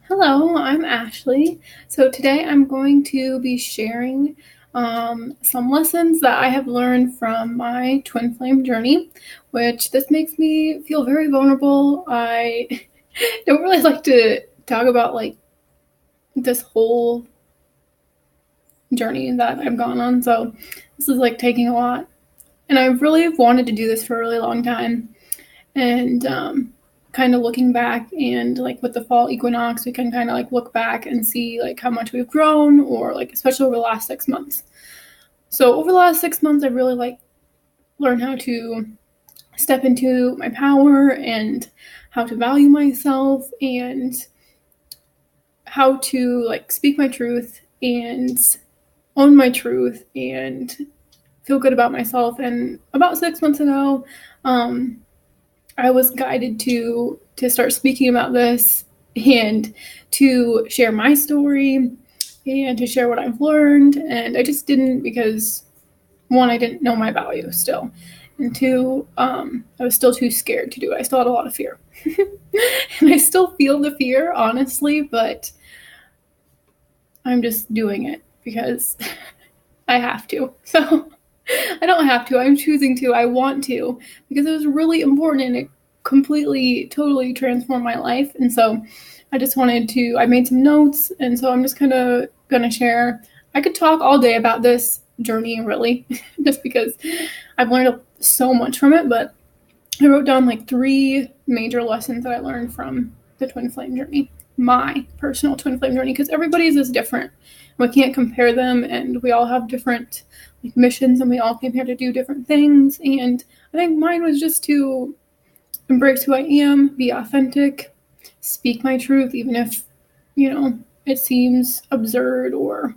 Hello, I'm Ashley. So today I'm going to be sharing some lessons that I have learned from my twin flame journey, which this makes me feel very vulnerable. I don't really like to talk about like this whole journey that I've gone on, so this is like taking a lot. And I've really wanted to do this for a really long time. And kind of looking back and like with the fall equinox, we can kind of like look back and see like how much we've grown, or like especially over the last 6 months. So over the last 6 months, I've really like learned how to step into my power and how to value myself and how to like speak my truth and own my truth and feel good about myself. And about 6 months ago, I was guided to start speaking about this and to share my story and to share what I've learned. And I just didn't because, one, I didn't know my value still, and two, I was still too scared to do it. I still had a lot of fear, and I still feel the fear, honestly, but I'm just doing it because I have to. So I don't have to. I'm choosing to. I want to because it was really important and it completely, totally transformed my life. And so I just wanted to. I made some notes, and so I'm just kind of gonna share. I could talk all day about this journey, really, just because I've learned so much from it. But I wrote down like 3 major lessons that I learned from the twin flame journey, my personal twin flame journey, because everybody's is different. We can't compare them, and we all have different like missions, and we all came here to do different things. And I think mine was just to embrace who I am, be authentic, speak my truth, even if it seems absurd, or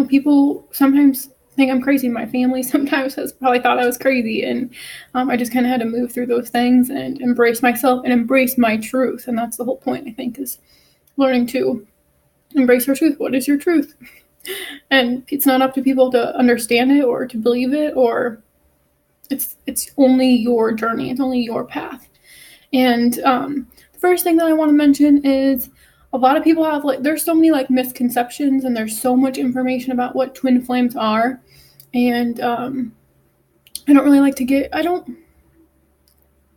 people sometimes think I'm crazy. My family sometimes has probably thought I was crazy, and I just kind of had to move through those things and embrace myself and embrace my truth. And that's the whole point, I think, is learning to embrace our truth. What is your truth? And it's not up to people to understand it or to believe it, or it's only your journey. It's only your path. And the first thing that I want to mention is a lot of people have like there's so many like misconceptions, and there's so much information about what twin flames are. And I don't really like to get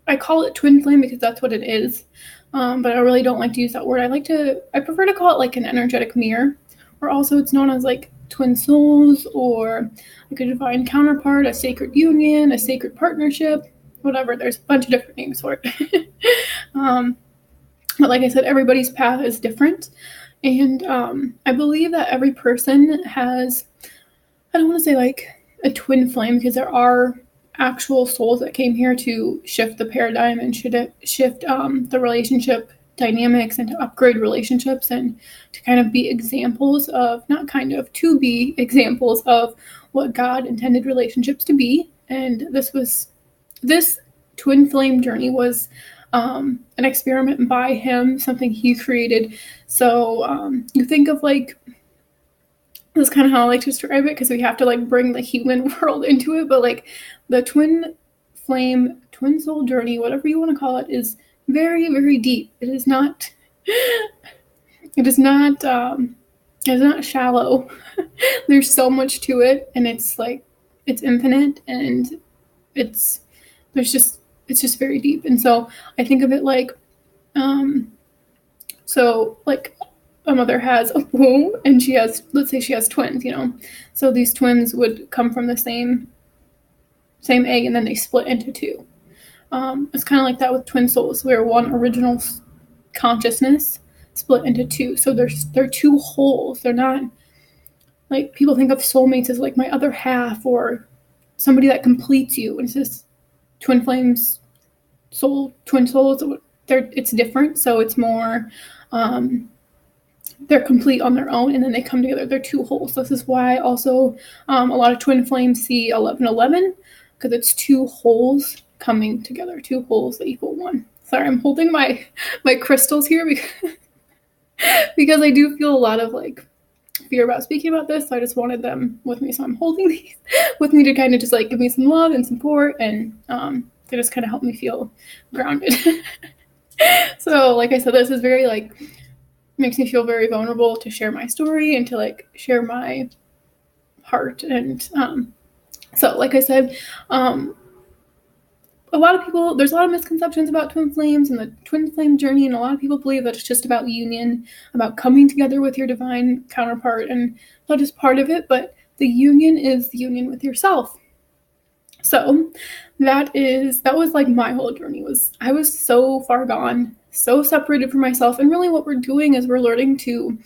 I call it twin flame because that's what it is. But I really don't like to use that word. I prefer to call it like an energetic mirror, or also it's known as like twin souls, or like a divine counterpart, a sacred union, a sacred partnership, whatever. There's a bunch of different names for it. But like I said, everybody's path is different. And I believe that every person has, I don't want to say like a twin flame, because there are actual souls that came here to shift the paradigm and shift the relationship dynamics, and to upgrade relationships, and to kind of be examples of, not kind of, to be examples of what God intended relationships to be. And this twin flame journey was an experiment by him, something he created. So you think of like, this is kind of how I like to describe it, because we have to like bring the human world into it, but like the twin flame, twin soul journey, whatever you want to call it, is very, very deep. It is not shallow. There's so much to it, and it's like it's infinite, and it's there's just it's just very deep. And so I think of it like like a mother has a womb, and let's say she has twins, so these twins would come from the same egg, and then they split into two. It's kind of like that with twin souls. We're one original consciousness split into two. So they're two wholes. They're not like people think of soulmates as like my other half, or somebody that completes you. It's just twin flames, twin souls. It's different. So it's more, they're complete on their own, and then they come together. They're two wholes. This is why also a lot of twin flames see 1111, because it's two wholes coming together, two wholes that equal one. Sorry, I'm holding my crystals here because I do feel a lot of like fear about speaking about this. So I just wanted them with me, so I'm holding these with me to kind of just like give me some love and support, and they just kind of help me feel grounded. So, like I said, this is very like makes me feel very vulnerable to share my story and to like share my heart. And so, like I said, a lot of people, there's a lot of misconceptions about twin flames and the twin flame journey, and a lot of people believe that it's just about union, about coming together with your divine counterpart, and that is part of it, but the union is the union with yourself. So that was like my whole journey. Was I was so far gone, so separated from myself, and really what we're doing is we're learning to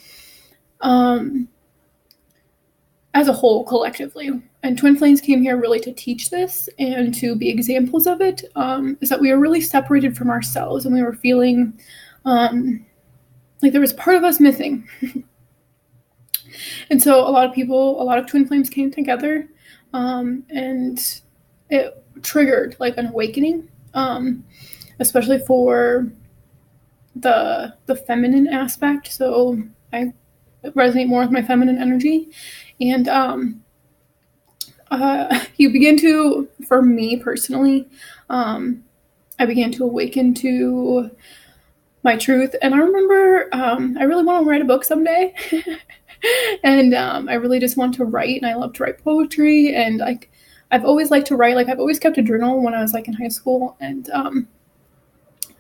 um as a whole collectively. And twin flames came here really to teach this and to be examples of it. Is that we were really separated from ourselves, and we were feeling like there was part of us missing. And so a lot of twin flames came together, and it triggered like an awakening, especially for the feminine aspect. So I resonate more with my feminine energy, and you begin to, for me personally, I began to awaken to my truth. And I remember I really want to write a book someday. And I really just want to write, and I love to write poetry. And like, I've always liked to write. Like, I've always kept a journal when I was like in high school, and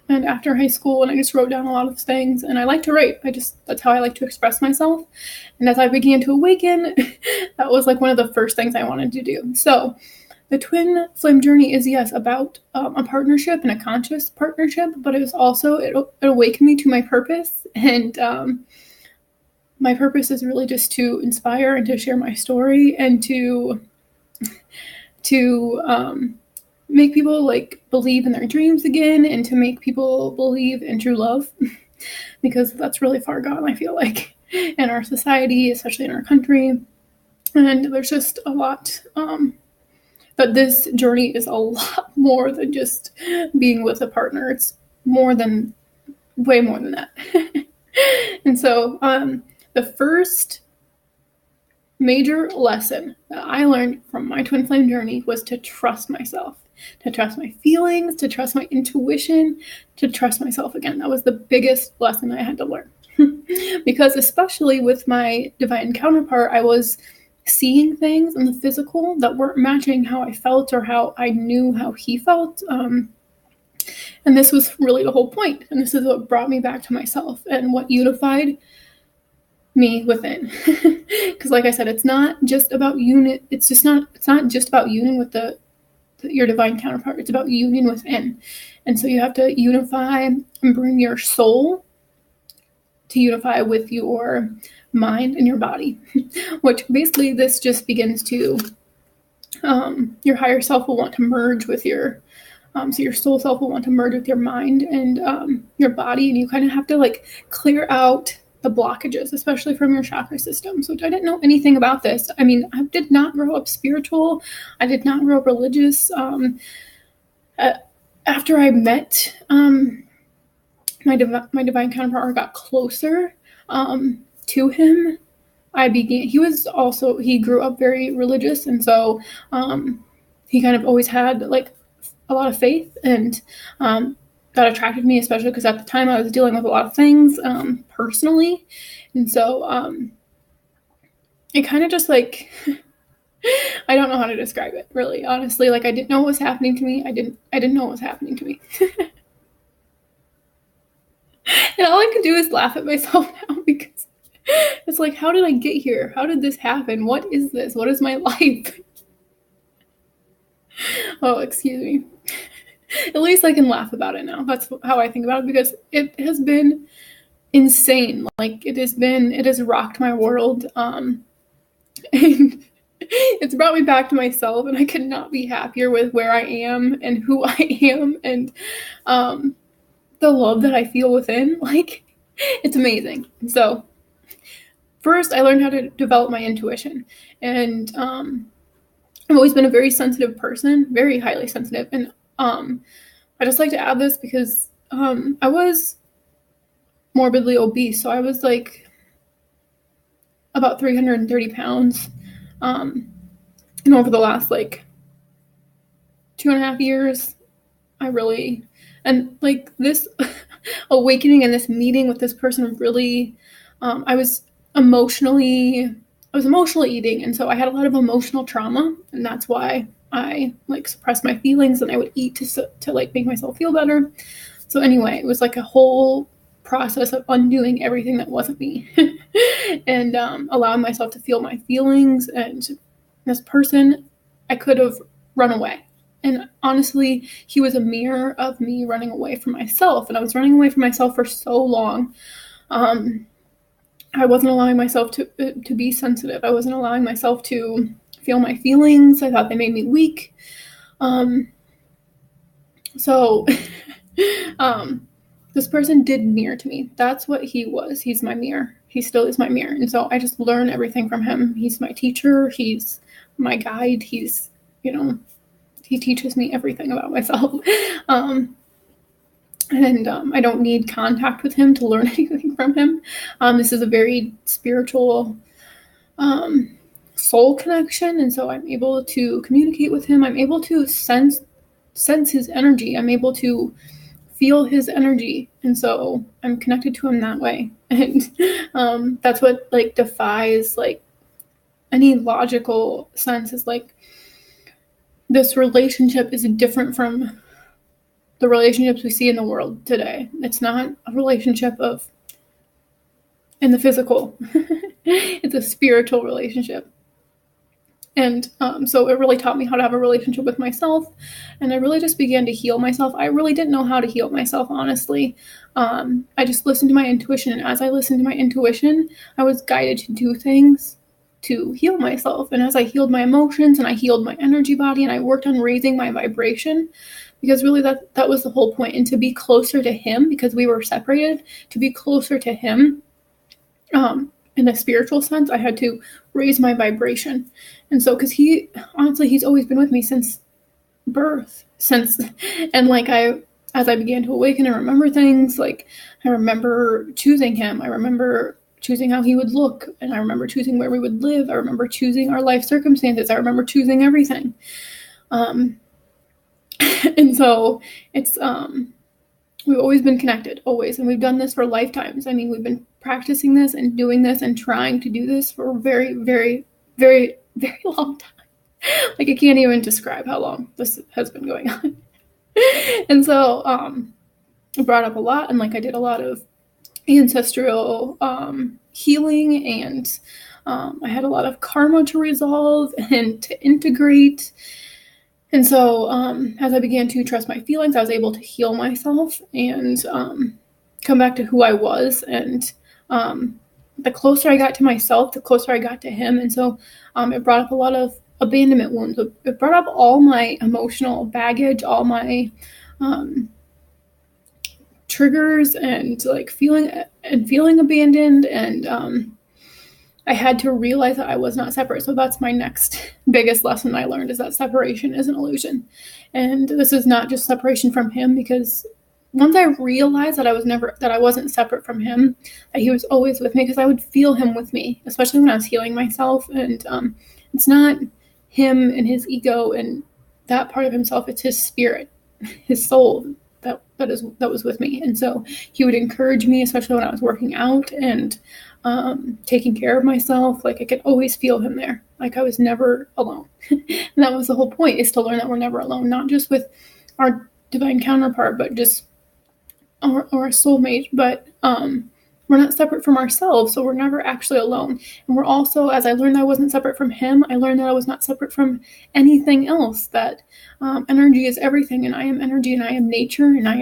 after high school, and I just wrote down a lot of things. And I like to write. That's how I like to express myself. And as I began to awaken, that was like one of the first things I wanted to do. So the twin flame journey is, yes, about a partnership and a conscious partnership, but it was also, it awakened me to my purpose. And my purpose is really just to inspire and to share my story, and to make people like believe in their dreams again, and to make people believe in true love, because that's really far gone, I feel like, in our society, especially in our country. And there's just a lot, but this journey is a lot more than just being with a partner. It's way more than that. And so the first major lesson that I learned from my twin flame journey was to trust myself, to trust my feelings, to trust my intuition, to trust myself again. That was the biggest lesson I had to learn. Because especially with my divine counterpart, I was seeing things in the physical that weren't matching how I felt or how I knew how he felt. And this was really the whole point. And this is what brought me back to myself and what unified me within. Because like I said, it's not just about unit. It's not just about union with your divine counterpart. It's about union within. And so you have to unify and bring your soul to unify with your mind and your body, which basically this just begins to, your higher self will want to merge with so your soul self will want to merge with your mind and your body, and you kind of have to like clear out the blockages, especially from your chakra systems, which I didn't know anything about this. I mean, I did not grow up spiritual. I did not grow up religious. After I met my divine counterpart, or got closer to him, he grew up very religious, and so he kind of always had like a lot of faith, and that attracted me, especially because at the time I was dealing with a lot of things personally. And so it kind of just like, I don't know how to describe it, really, honestly. Like, I didn't know what was happening to me. I didn't know what was happening to me. And all I could do is laugh at myself now, because it's like, how did I get here? How did this happen? What is this? What is my life? Oh, excuse me. At least I can laugh about it now. That's how I think about it, because it has been insane. Like, it has rocked my world. And it's brought me back to myself, and I could not be happier with where I am and who I am, and the love that I feel within. Like, it's amazing. So first, I learned how to develop my intuition, and I've always been a very sensitive person, very highly sensitive. And I just like to add this because I was morbidly obese. So I was like about 330 pounds. And over the last like 2.5 years, and like this, awakening and this meeting with this person really, I was emotionally eating, and so I had a lot of emotional trauma, and that's why I like suppressed my feelings and I would eat to like make myself feel better. So anyway, it was like a whole process of undoing everything that wasn't me and allowing myself to feel my feelings. And this person, I could have run away. And honestly, he was a mirror of me running away from myself. And I was running away from myself for so long. Um, I wasn't allowing myself to be sensitive. I wasn't allowing myself to feel my feelings. I thought they made me weak. Um, so this person did mirror to me. That's what he was. He's my mirror. He still is my mirror. And so I just learn everything from him. He's my teacher. He's my guide. He's, he teaches me everything about myself. And I don't need contact with him to learn anything from him. This is a very spiritual soul connection. And so I'm able to communicate with him. I'm able to sense his energy. I'm able to feel his energy, and so I'm connected to him that way. And that's what like defies like any logical sense, is like this relationship is different from the relationships we see in the world today. It's not a relationship of in the physical. It's a spiritual relationship. And so it really taught me how to have a relationship with myself. And I really just began to heal myself. I really didn't know how to heal myself, honestly. I just listened to my intuition. And as I listened to my intuition, I was guided to do things to heal myself. And as I healed my emotions and I healed my energy body and I worked on raising my vibration, because really that was the whole point. And to be closer to him, because we were separated, to be closer to him, in a spiritual sense, I had to raise my vibration. And so, because he's always been with me since birth, and like as I began to awaken and remember things, like I remember choosing him. I remember choosing how he would look, and I remember choosing where we would live. I remember choosing our life circumstances. I remember choosing everything. And so it's, we've always been connected, always. And we've done this for lifetimes. I mean, we've been practicing this and doing this and trying to do this for a very, very, very, very long time. Like, I can't even describe how long this has been going on. And so I brought up a lot, and like I did a lot of ancestral healing, and I had a lot of karma to resolve and to integrate. And so as I began to trust my feelings, I was able to heal myself and come back to who I was. And the closer I got to myself, the closer I got to him. And so it brought up a lot of abandonment wounds. It brought up all my emotional baggage, all my triggers, and like feeling abandoned. And I had to realize that I was not separate. So that's my next biggest lesson I learned, is that separation is an illusion. And this is not just separation from him, because once I realized that I wasn't separate from him, that he was always with me, because I would feel him with me, especially when I was healing myself. And it's not him and his ego and that part of himself, it's his spirit, his soul that was with me. And so he would encourage me, especially when I was working out and taking care of myself. Like, I could always feel him there. Like, I was never alone. And that was the whole point, is to learn that we're never alone, not just with our divine counterpart, but just or a soulmate, but we're not separate from ourselves, so we're never actually alone. And we're also, as I learned that I wasn't separate from him, I learned that I was not separate from anything else, that energy is everything, and I am energy, and I am nature, and I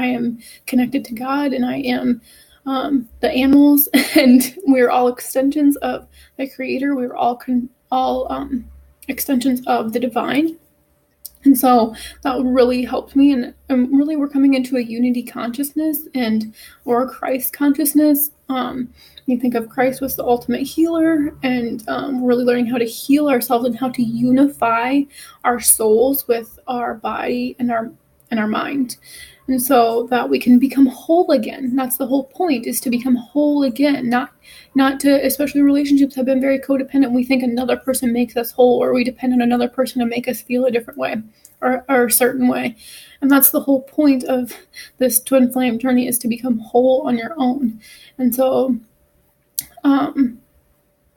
am connected to God, and I am the animals, and we're all extensions of the Creator. We're all extensions of the divine. And so that really helped me, and really we're coming into a unity consciousness or a Christ consciousness. You think of Christ was the ultimate healer, and really learning how to heal ourselves and how to unify our souls with our body and our mind. And so that we can become whole again. That's the whole point, is to become whole again, not to, especially relationships have been very codependent. We think another person makes us whole, or we depend on another person to make us feel a different way, or a certain way. And that's the whole point of this twin flame journey, is to become whole on your own. And so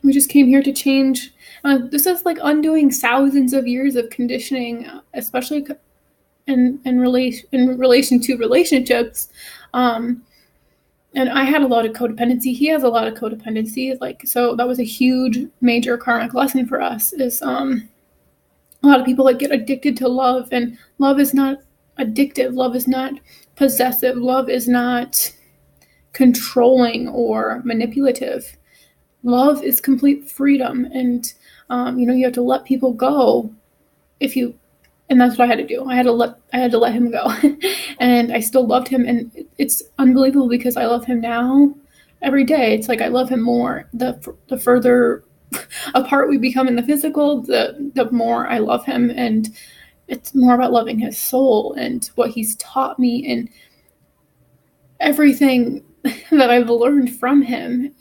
we just came here to change. This is like undoing thousands of years of conditioning, especially in relation to relationships. And I had a lot of codependency. He has a lot of codependency. Like, so that was a huge, major karmic lesson for us, is a lot of people that get addicted to love, and love is not addictive. Love is not possessive. Love is not controlling or manipulative. Love is complete freedom. And, you have to let people go and that's what I had to do. I had to let him go. And I still loved him. And it's unbelievable, because I love him now every day. It's like I love him more. The further apart we become in the physical, the more I love him. And it's more about loving his soul and what he's taught me, and everything that I've learned from him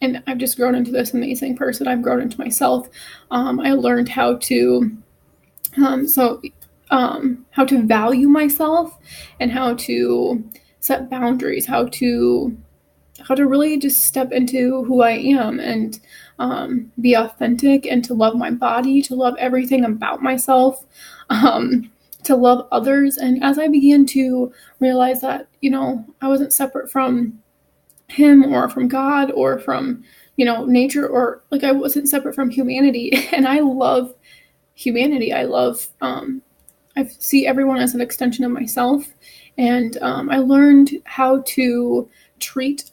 and I've just grown into this amazing person. I've grown into myself. I learned how to how to value myself, and how to set boundaries, how to really just step into who I am, and be authentic, and to love my body, to love everything about myself, to love others. And as I began to realize that, I wasn't separate from him, or from God, or from, nature, or like I wasn't separate from humanity. And I love humanity. I see everyone as an extension of myself. And I learned how to treat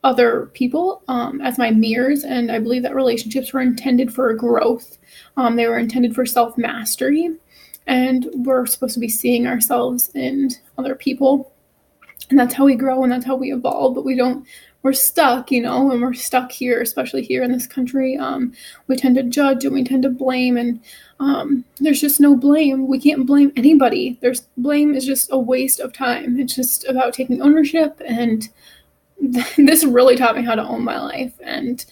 other people as my mirrors. And I believe that relationships were intended for growth. They were intended for self-mastery. And we're supposed to be seeing ourselves in other people. And that's how we grow, and that's how we evolve. But we're stuck, and we're stuck here, especially here in this country. We tend to judge, and we tend to blame, and there's just no blame. We can't blame anybody. Blame is just a waste of time. It's just about taking ownership, and this really taught me how to own my life. And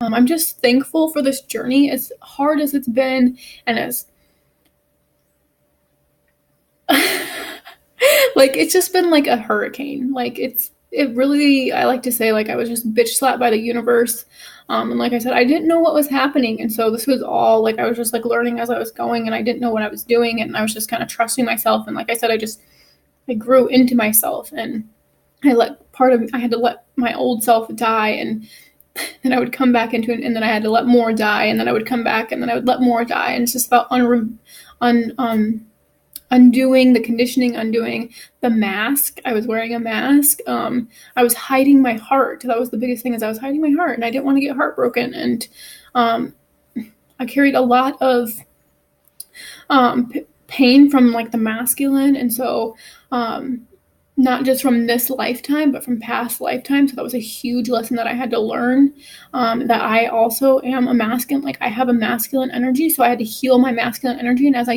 I'm just thankful for this journey, as hard as it's been, and as like, it's just been like a hurricane. Like, it really, I like to say, like, I was just bitch slapped by the universe. And like I said, I didn't know what was happening. And so this was all like, I was just like learning as I was going, and I didn't know what I was doing. And I was just kind of trusting myself. And like I said, I grew into myself, and I had to let my old self die. And then I would come back into it, and then I had to let more die. And then I would come back, and then I would let more die. And it's just about undoing the conditioning, undoing the mask. I was wearing a mask. I was hiding my heart. That was the biggest thing, is I was hiding my heart, and I didn't want to get heartbroken. And I carried a lot of pain from like the masculine. And so not just from this lifetime, but from past lifetimes. So that was a huge lesson that I had to learn, that I also am a masculine. Like, I have a masculine energy. So I had to heal my masculine energy. And as I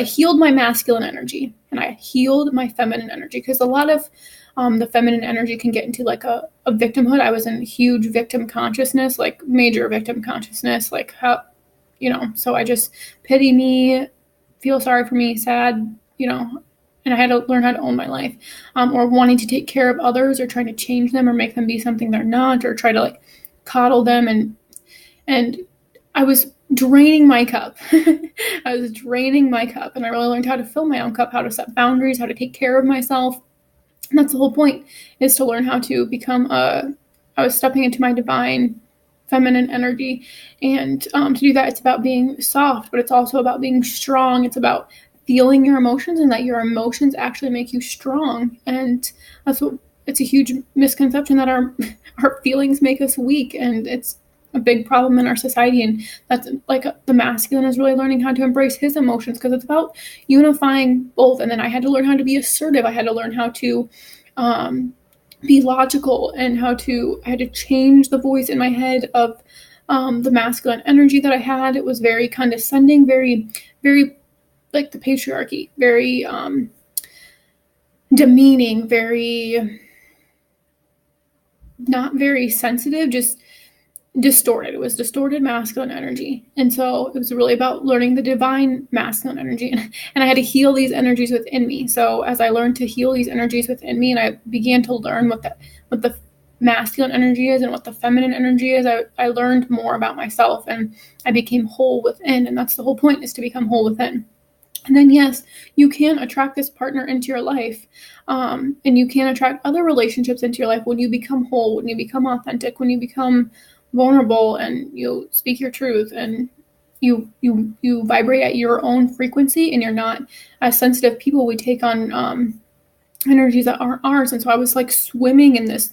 healed my masculine energy, and I healed my feminine energy, because a lot of the feminine energy can get into like a victimhood. I was in huge victim consciousness, like major victim consciousness, like how, so I just pity me, feel sorry for me, sad, and I had to learn how to own my life, or wanting to take care of others, or trying to change them, or make them be something they're not, or try to like coddle them. And I was draining my cup. I was draining my cup, and I really learned how to fill my own cup, how to set boundaries, how to take care of myself. And that's the whole point, is to learn how to become I was stepping into my divine feminine energy. And to do that, it's about being soft, but it's also about being strong. It's about feeling your emotions, and that your emotions actually make you strong. And it's a huge misconception that our feelings make us weak, and it's a big problem in our society. And that's like, the masculine is really learning how to embrace his emotions, because it's about unifying both. And then I had to learn how to be assertive. I had to learn how to be logical, and I had to change the voice in my head of the masculine energy that I had. It was very condescending, very, very like the patriarchy, very demeaning, very not very sensitive, just distorted. It was distorted masculine energy. And so it was really about learning the divine masculine energy. And I had to heal these energies within me. So as I learned to heal these energies within me and I began to learn what the masculine energy is and what the feminine energy is, I learned more about myself and I became whole within. And that's the whole point, is to become whole within. And then, yes, you can attract this partner into your life. And you can attract other relationships into your life when you become whole, when you become authentic, when you become vulnerable and you speak your truth and you vibrate at your own frequency and you're not as sensitive. People, we take on energies that aren't ours. And so I was like swimming in this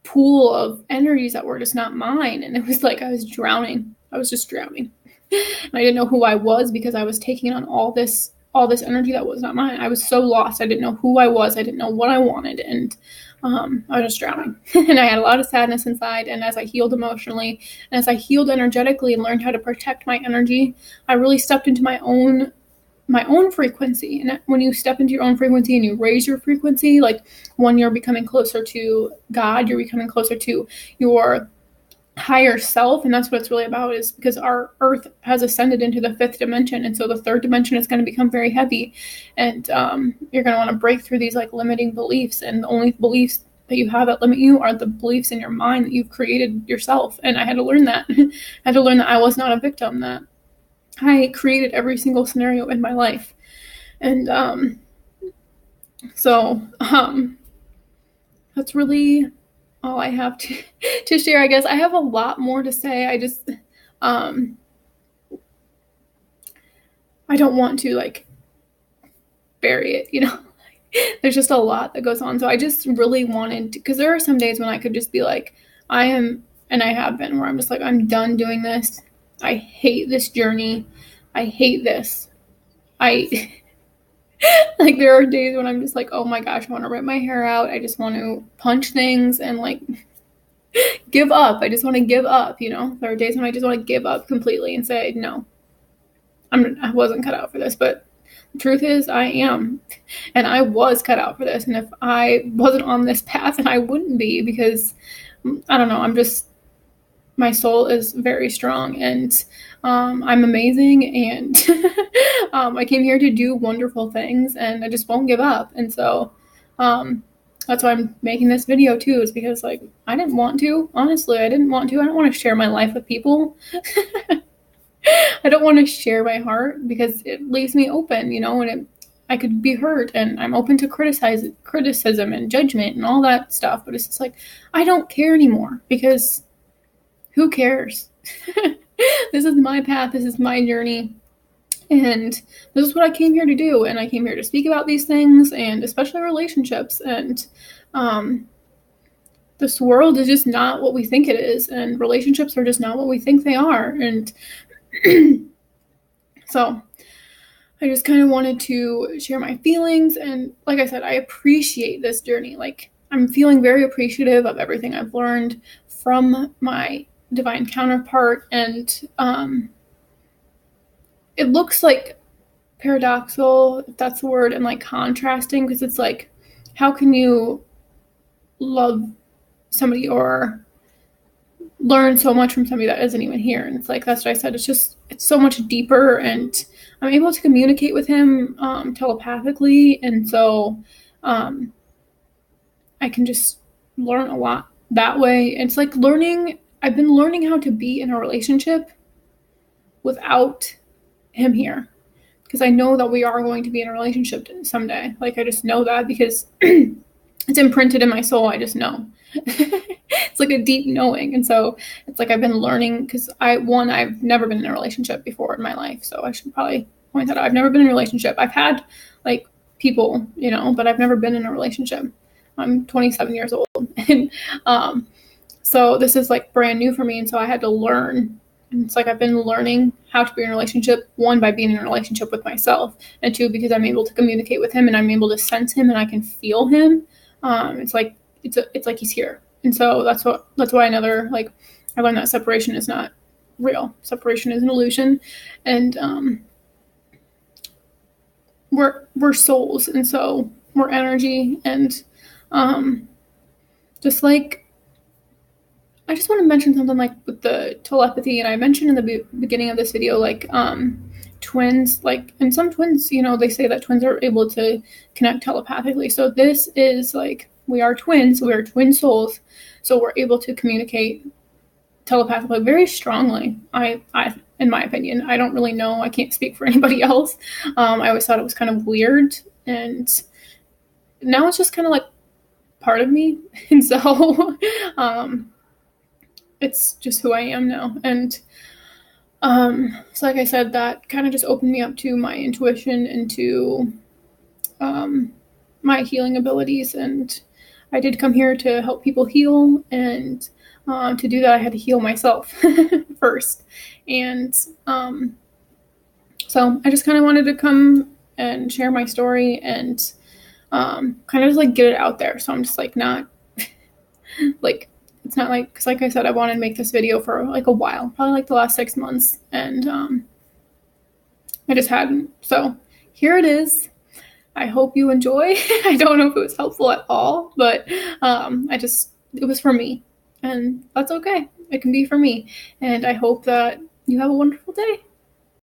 pool of energies that were just not mine. And it was like I was drowning. I was just drowning. And I didn't know who I was because I was taking on all this energy that was not mine. I was so lost. I didn't know who I was. I didn't know what I wanted. And I was just drowning. And I had a lot of sadness inside. And as I healed emotionally and as I healed energetically and learned how to protect my energy, I really stepped into my own frequency. And when you step into your own frequency and you raise your frequency, like when you're becoming closer to God, you're becoming closer to your higher self. And that's what it's really about, is because our earth has ascended into the 5th dimension. And so the 3rd dimension is going to become very heavy. And you're going to want to break through these like limiting beliefs. And the only beliefs that you have that limit you are the beliefs in your mind that you've created yourself. And I had to learn that. I had to learn that I was not a victim, that I created every single scenario in my life. And so that's really all I have to share. I guess I have a lot more to say. I just I don't want to like bury it, you know. There's just a lot that goes on. So I just really wanted to, because there are some days when I could just be like, I am, and I have been, where I'm just like, I'm done doing this. I hate this journey. I hate this. I like, there are days when I'm just like, oh my gosh, I want to rip my hair out. I just want to punch things and like give up. I just want to give up, you know. There are days when I just want to give up completely and say, no, I wasn't cut out for this. But the truth is, I am. And I was cut out for this. And if I wasn't on this path, then I wouldn't be, because I don't know, my soul is very strong and I'm amazing, and I came here to do wonderful things, and I just won't give up. And so that's why I'm making this video too, is because like I didn't want to. Honestly, I didn't want to. I don't want to share my life with people. I don't want to share my heart because it leaves me open, you know, and I could be hurt, and I'm open to criticism and judgment and all that stuff. But it's just like, I don't care anymore, because who cares? This is my path. This is my journey. And this is what I came here to do. And I came here to speak about these things, and especially relationships. And this world is just not what we think it is. And relationships are just not what we think they are. And so I just kind of wanted to share my feelings. And like I said, I appreciate this journey. Like, I'm feeling very appreciative of everything I've learned from my divine counterpart. And it looks like paradoxical, if that's the word, and like contrasting, because it's like, how can you love somebody or learn so much from somebody that isn't even here? And it's like, that's what I said, it's so much deeper, and I'm able to communicate with him telepathically. And so I can just learn a lot that way. It's like I've been learning how to be in a relationship without him here, because I know that we are going to be in a relationship someday. Like, I just know that because it's imprinted in my soul. I just know. It's like a deep knowing. And so it's like I've been learning, because I've never been in a relationship before in my life. So I should probably point that out. I've never been in a relationship. I've had like people, you know, but I've never been in a relationship. I'm 27 years old. And so this is like brand new for me. And so I had to learn. And it's like I've been learning how to be in a relationship, 1, by being in a relationship with myself, and 2, because I'm able to communicate with him and I'm able to sense him and I can feel him. It's like he's here. And so that's why I learned that separation is not real. Separation is an illusion. And we're souls, and so we're energy. And um just like, I just want to mention something like with the telepathy, and I mentioned in the beginning of this video, like twins, like, and some twins, they say that twins are able to connect telepathically. So this is like, we are twins, we are twin souls, so we're able to communicate telepathically very strongly. I in my opinion, I don't really know, I can't speak for anybody else. I always thought it was kind of weird, and now it's just kind of like part of me. And so um it's just who I am now. And so like I said, that kind of just opened me up to my intuition and to my healing abilities. And I did come here to help people heal, and to do that, I had to heal myself first. And so I just kind of wanted to come and share my story, and kind of just like get it out there. So I'm just like not like, it's not like, because like I said, I wanted to make this video for like a while, probably like the last 6 months, and I just hadn't. So here it is. I hope you enjoy. I don't know if it was helpful at all, but it was for me, and that's okay. It can be for me, and I hope that you have a wonderful day.